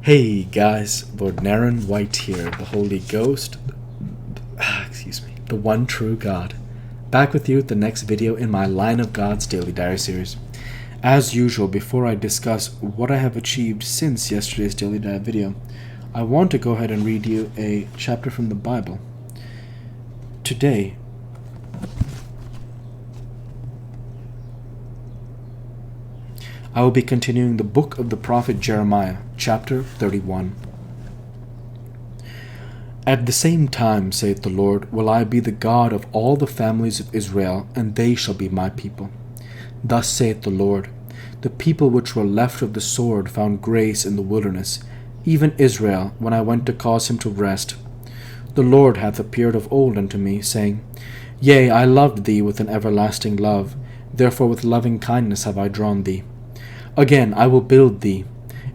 Hey guys, Lord Naren White here, the Holy Ghost, the one true God, back with you with the next video in my Line of God's Daily Diary series. As usual, before I discuss what I have achieved since yesterday's Daily Diary video, I want to go ahead and read you a chapter from the Bible. Today, I will be continuing the book of the prophet Jeremiah, chapter 31. At the same time, saith the Lord, will I be the God of all the families of Israel, and they shall be my people. Thus saith the Lord, the people which were left of the sword found grace in the wilderness, even Israel, when I went to cause him to rest. The Lord hath appeared of old unto me, saying, Yea, I loved thee with an everlasting love, therefore with loving kindness have I drawn thee. Again I will build thee,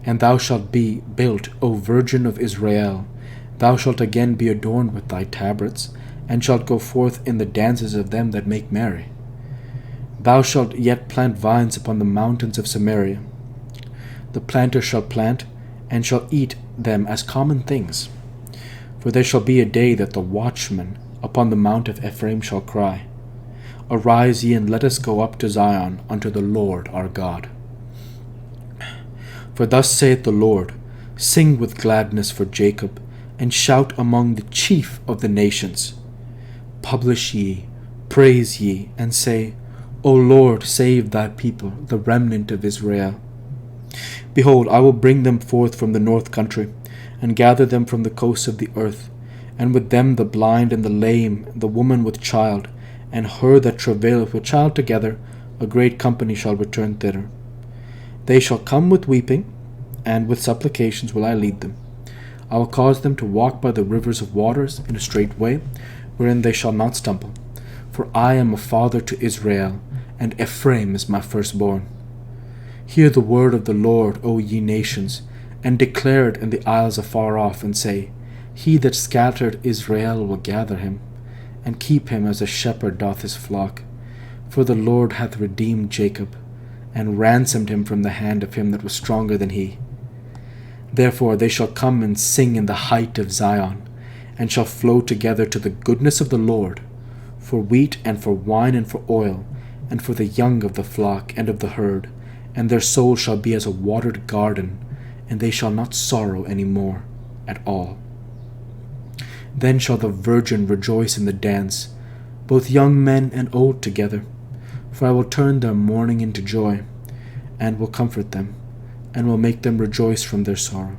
and thou shalt be built, O Virgin of Israel. Thou shalt again be adorned with thy tabrets, and shalt go forth in the dances of them that make merry. Thou shalt yet plant vines upon the mountains of Samaria. The planter shall plant, and shall eat them as common things. For there shall be a day that the watchman upon the mount of Ephraim shall cry, Arise ye, and let us go up to Zion, unto the Lord our God. For thus saith the Lord, Sing with gladness for Jacob, and shout among the chief of the nations. Publish ye, praise ye, and say, O Lord, save thy people, the remnant of Israel. Behold, I will bring them forth from the north country, and gather them from the coasts of the earth, and with them the blind and the lame, the woman with child, and her that travaileth with child together, a great company shall return thither. They shall come with weeping, and with supplications will I lead them. I will cause them to walk by the rivers of waters in a straight way, wherein they shall not stumble. For I am a father to Israel, and Ephraim is my firstborn. Hear the word of the Lord, O ye nations, and declare it in the isles afar off, and say, He that scattered Israel will gather him, and keep him as a shepherd doth his flock. For the Lord hath redeemed Jacob, and ransomed him from the hand of him that was stronger than he. Therefore they shall come and sing in the height of Zion, and shall flow together to the goodness of the Lord, for wheat and for wine and for oil, and for the young of the flock and of the herd, and their soul shall be as a watered garden, and they shall not sorrow any more at all. Then shall the virgin rejoice in the dance, both young men and old together. For I will turn their mourning into joy, and will comfort them, and will make them rejoice from their sorrow.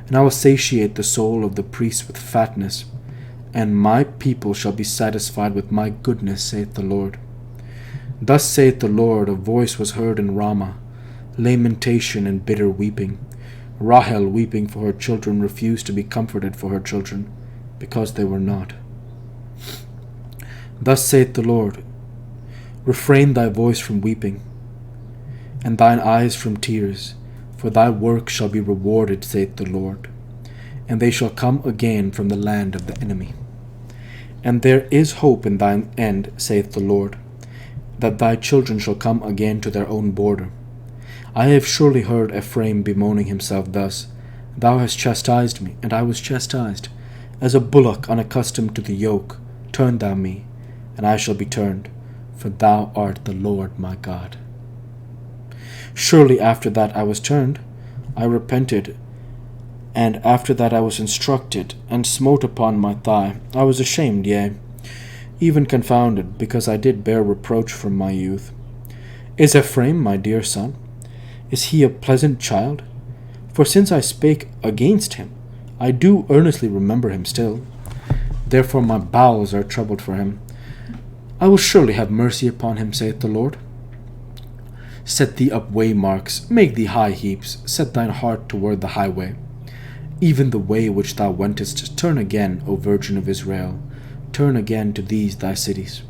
And I will satiate the soul of the priests with fatness, and my people shall be satisfied with my goodness, saith the Lord. Thus saith the Lord, a voice was heard in Ramah, lamentation and bitter weeping. Rahel weeping for her children refused to be comforted for her children, because they were not. Thus saith the Lord, Refrain thy voice from weeping, and thine eyes from tears, for thy work shall be rewarded, saith the Lord, and they shall come again from the land of the enemy. And there is hope in thine end, saith the Lord, that thy children shall come again to their own border. I have surely heard Ephraim bemoaning himself thus, Thou hast chastised me, and I was chastised. As a bullock unaccustomed to the yoke, turn thou me, and I shall be turned. For thou art the Lord my God. Surely after that I was turned, I repented, and after that I was instructed, and smote upon my thigh. I was ashamed, yea, even confounded, because I did bear reproach from my youth. Is Ephraim my dear son? Is he a pleasant child? For since I spake against him, I do earnestly remember him still. Therefore my bowels are troubled for him. I will surely have mercy upon him, saith the Lord. Set thee up waymarks, make thee high heaps, set thine heart toward the highway. Even the way which thou wentest, turn again, O Virgin of Israel, turn again to these thy cities.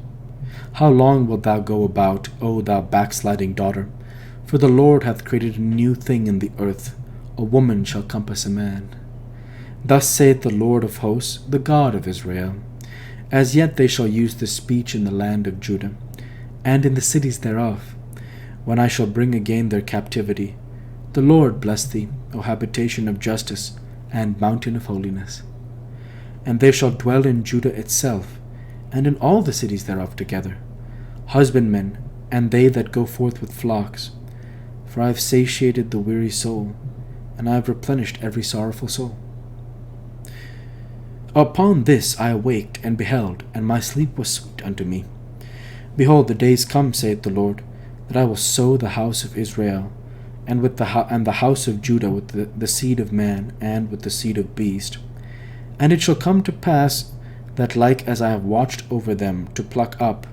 How long wilt thou go about, O thou backsliding daughter? For the Lord hath created a new thing in the earth, a woman shall compass a man. Thus saith the Lord of hosts, the God of Israel, As yet they shall use this speech in the land of Judah, and in the cities thereof, when I shall bring again their captivity. The Lord bless thee, O habitation of justice and mountain of holiness. And they shall dwell in Judah itself, and in all the cities thereof together, husbandmen, and they that go forth with flocks. For I have satiated the weary soul, and I have replenished every sorrowful soul. Upon this I awaked and beheld, and my sleep was sweet unto me. Behold, the days come, saith the Lord, that I will sow the house of Israel, and with the house of Judah with the seed of man, and with the seed of beast. And it shall come to pass that like as I have watched over them to pluck up,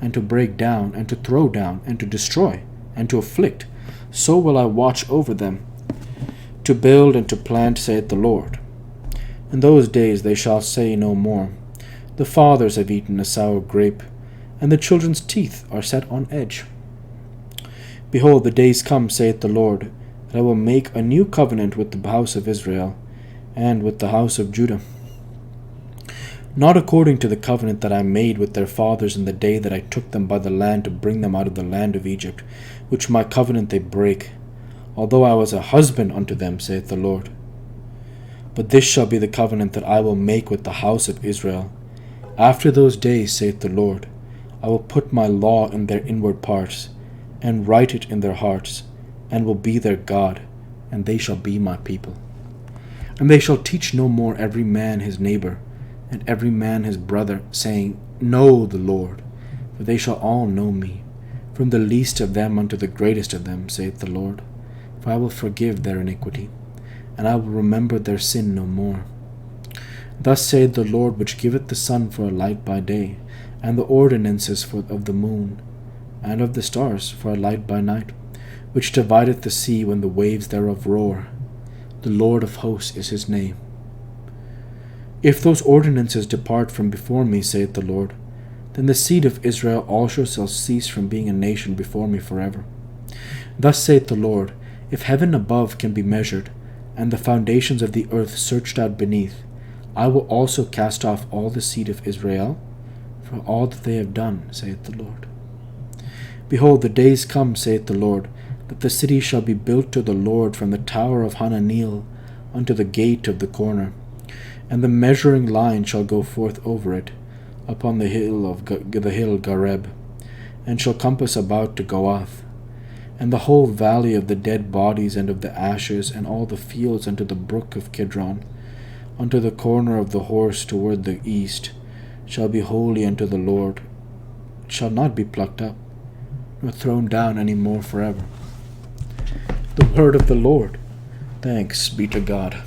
and to break down, and to throw down, and to destroy, and to afflict, so will I watch over them, to build and to plant, saith the Lord. In those days they shall say no more, the fathers have eaten a sour grape, and the children's teeth are set on edge. Behold, the days come, saith the Lord, that I will make a new covenant with the house of Israel, and with the house of Judah. Not according to the covenant that I made with their fathers in the day that I took them by the land to bring them out of the land of Egypt, which my covenant they break, although I was a husband unto them, saith the Lord. But this shall be the covenant that I will make with the house of Israel. After those days, saith the Lord, I will put my law in their inward parts, and write it in their hearts, and will be their God, and they shall be my people. And they shall teach no more every man his neighbor, and every man his brother, saying, Know the Lord, for they shall all know me, from the least of them unto the greatest of them, saith the Lord. For I will forgive their iniquity, and I will remember their sin no more. Thus saith the Lord, which giveth the sun for a light by day, and the ordinances of the moon, and of the stars for a light by night, which divideth the sea when the waves thereof roar. The Lord of hosts is his name. If those ordinances depart from before me, saith the Lord, then the seed of Israel also shall cease from being a nation before me forever. Thus saith the Lord, if heaven above can be measured, and the foundations of the earth searched out beneath, I will also cast off all the seed of Israel, for all that they have done, saith the Lord. Behold, the days come, saith the Lord, that the city shall be built to the Lord from the tower of Hananeel unto the gate of the corner, and the measuring line shall go forth over it, upon the hill Gareb, and shall compass about to Goath, and the whole valley of the dead bodies and of the ashes, and all the fields unto the brook of Kidron, unto the corner of the horse toward the east, shall be holy unto the Lord, it shall not be plucked up, nor thrown down any more forever. The word of the Lord. Thanks be to God.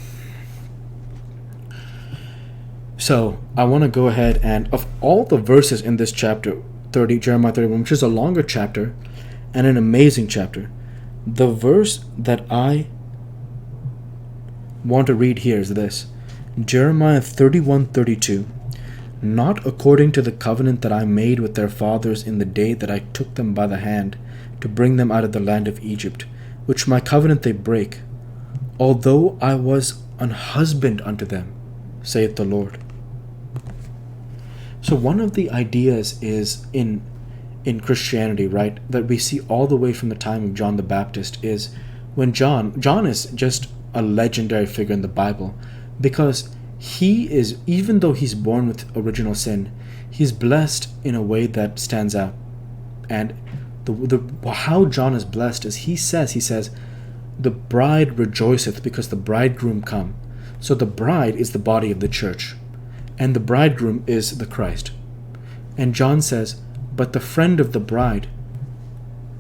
So, I want to go ahead and, of all the verses in this chapter 30, Jeremiah 31, which is a longer chapter and an amazing chapter, the verse that I want to read here is this. Jeremiah 31:32. Not according to the covenant that I made with their fathers in the day that I took them by the hand to bring them out of the land of Egypt, which my covenant they break, although I was an husband unto them, saith the Lord. So one of the ideas is in Christianity, right, that we see all the way from the time of John the Baptist is when John is just a legendary figure in the Bible, because he is, even though he's born with original sin, he's blessed in a way that stands out. And the how John is blessed is he says, the bride rejoiceth because the bridegroom come. So the bride is the body of the church, and the bridegroom is the Christ. And John says, but the friend of the bride,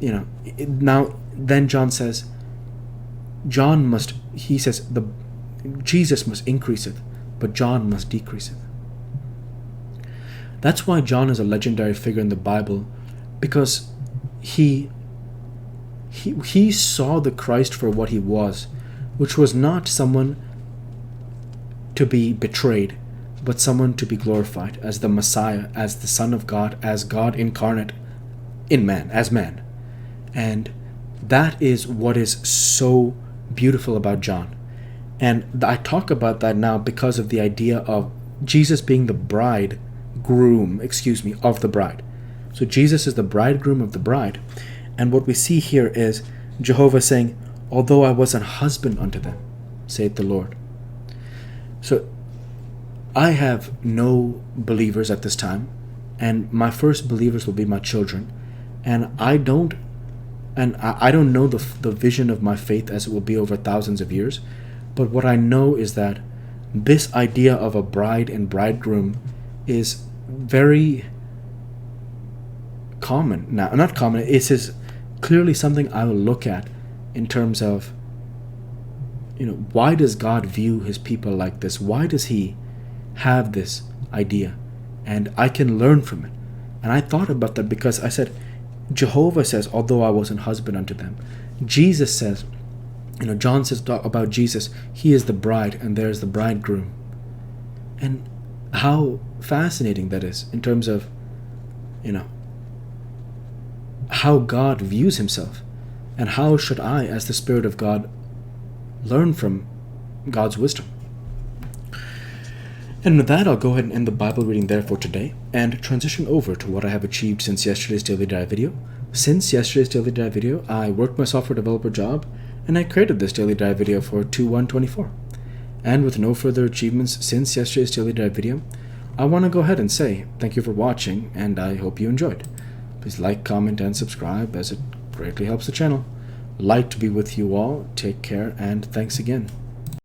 then John says, Jesus must increaseth, but John must decreaseth. That's why John is a legendary figure in the Bible, because he saw the Christ for what he was, which was not someone to be betrayed, but someone to be glorified as the Messiah, as the Son of God, as God incarnate in man, as man. And that is what is so beautiful about John. And I talk about that now because of the idea of Jesus being the bridegroom, of the bride. So Jesus is the bridegroom of the bride. And what we see here is Jehovah saying, although I was an husband unto them, saith the Lord. So I have no believers at this time, and my first believers will be my children, and I don't know the vision of my faith as it will be over thousands of years, but what I know is that this idea of a bride and bridegroom is very common now. Not common, it is clearly something I will look at in terms of, why does God view his people like this? Why does he have this idea? And I can learn from it. And I thought about that because I said, Jehovah says, although I was an husband unto them. Jesus says, John says about Jesus, he is the bride and there's the bridegroom. And how fascinating that is in terms of, how God views himself. And how should I, as the Spirit of God, learn from God's wisdom? And with that, I'll go ahead and end the Bible reading there for today and transition over to what I have achieved since yesterday's Daily Dive video. Since yesterday's Daily Dive video, I worked my software developer job and I created this Daily Dive video for 2/1/24. And with no further achievements since yesterday's Daily Dive video, I want to go ahead and say thank you for watching and I hope you enjoyed. Please like, comment, and subscribe as it greatly helps the channel. Light to be with you all. Take care and thanks again.